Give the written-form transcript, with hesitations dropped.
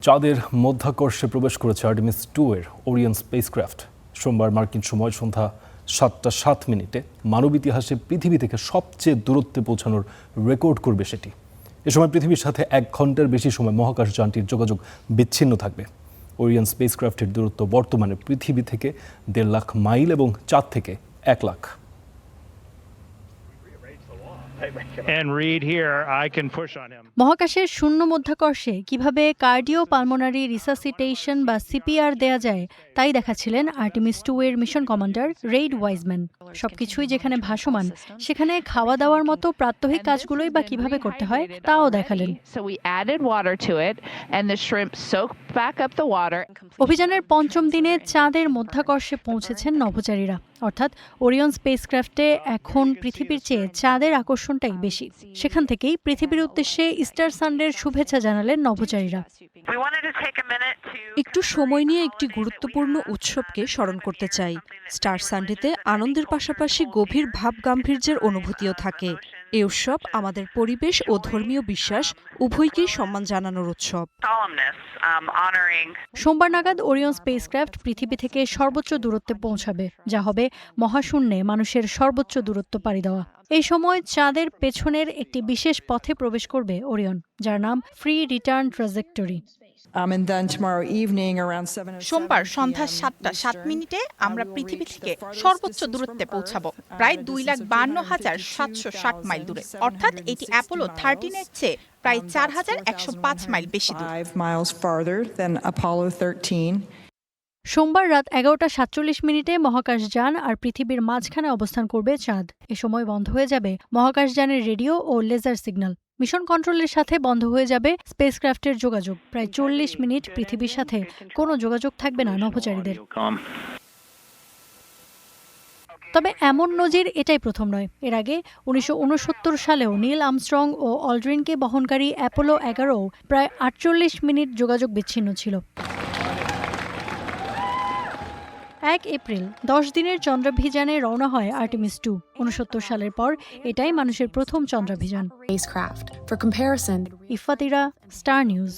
চাঁদের মধ্যাকর্ষে প্রবেশ করেছে আর্টেমিস 2 এর ওরিয়ন স্পেসক্রাফট। সোমবার মার্কিন সময় সন্ধ্যা 7:07 মানব ইতিহাসে পৃথিবী থেকে সবচেয়ে দূরত্বে পৌঁছানোর রেকর্ড করবে সেটি। এ সময় পৃথিবীর সাথে 1 ঘন্টার বেশি সময় মহাকাশযানটির যোগাযোগ বিচ্ছিন্ন থাকবে। ওরিয়ন স্পেসক্রাফটের দূরত্ব বর্তমানে পৃথিবী থেকে 1.5 লাখ মাইল এবং চাঁদ থেকে 1 লাখ। মহাকাশের শূন্য মধ্যাকর্ষে কিভাবে কার্ডিও পালমোনারি রিসাসিটেশন বা সিপিআর দেয়া যায় তাই দেখাচ্ছিলেন আর্টেমিস 2 এর মিশন কমান্ডার রেইড ওয়াইজম্যান। সবকিছুই যেখানে ভাসমান সেখানে খাওয়া দাওয়ার মতো প্রাত্যহিক কাজগুলোই বা কিভাবে করতে হয় তাও দেখালেন। অভিযানের 5ম দিনে চাঁদের মধ্যাকর্ষে পৌঁছেছেন নভোচারীরা, অর্থাৎ ওরিয়ন স্পেসক্রাফটে এখন পৃথিবীর চেয়ে চাঁদের আকর্ষণটাই বেশি। সেখান থেকেই পৃথিবীর উদ্দেশ্যে ইস্টার সানডের শুভেচ্ছা জানালেন নভোচারীরা। একটু সময় নিয়ে একটি গুরুত্বপূর্ণ উৎসবকে স্মরণ করতে চাই। স্টার সানডেতে আনন্দের পাশাপাশি গভীর ভাব গাম্ভীর্যের অনুভূতিও থাকে। এই উৎসব আমাদের পরিবেশ ও ধর্মীয় বিশ্বাস উভয়কেই সম্মান জানানোর উৎসব। সোমবার নাগাদ ওরিয়ন স্পেসক্রাফট পৃথিবী থেকে সর্বোচ্চ দূরত্বে পৌঁছাবে, যা হবে মহাশূন্যে মানুষের সর্বোচ্চ দূরত্ব পাড়ি দেওয়া। এই সময় চাঁদের পেছনের একটি বিশেষ পথে প্রবেশ করবে ওরিয়ন, যার নাম ফ্রি রিটার্ন ট্র্যাজেক্টরি। সোমবার সন্ধ্যা 7:07 আমরা পৃথিবী থেকে সর্বোচ্চ দূরত্বে পৌঁছাবো, প্রায় 2,52,760 মাইল দূরে। অর্থাৎ এটি অ্যাপোলো 13 এর চেয়ে প্রায় 4,105 মাইল বেশি দূরে। সোমবার রাত 11:47 মহাকাশযান আর পৃথিবীর মাঝখানে অবস্থান করবে চাঁদ। এ সময় বন্ধ হয়ে যাবে মহাকাশযানের রেডিও ও লেজার সিগন্যাল। মিশন কন্ট্রোলের সাথে বন্ধ হয়ে যাবে স্পেসক্রাফটের যোগাযোগ। প্রায় 40 মিনিট পৃথিবীর সাথে কোনো যোগাযোগ থাকবে না নভোচারীদের। তবে এমন নজির এটাই প্রথম নয়। এর আগে 1969 সালেও নীল আর্মস্ট্রং ও অলড্রিনকে বহনকারী অ্যাপোলো 11 প্রায় 48 মিনিট যোগাযোগ বিচ্ছিন্ন ছিল। 1 এপ্রিল 10 দিনের চন্দ্রাভিযানে রওনা হয় আর্টেমিস 2। 69 সালের পর এটাই মানুষের প্রথম চন্দ্রাভিযান। ইফাতিরা, স্টার নিউজ।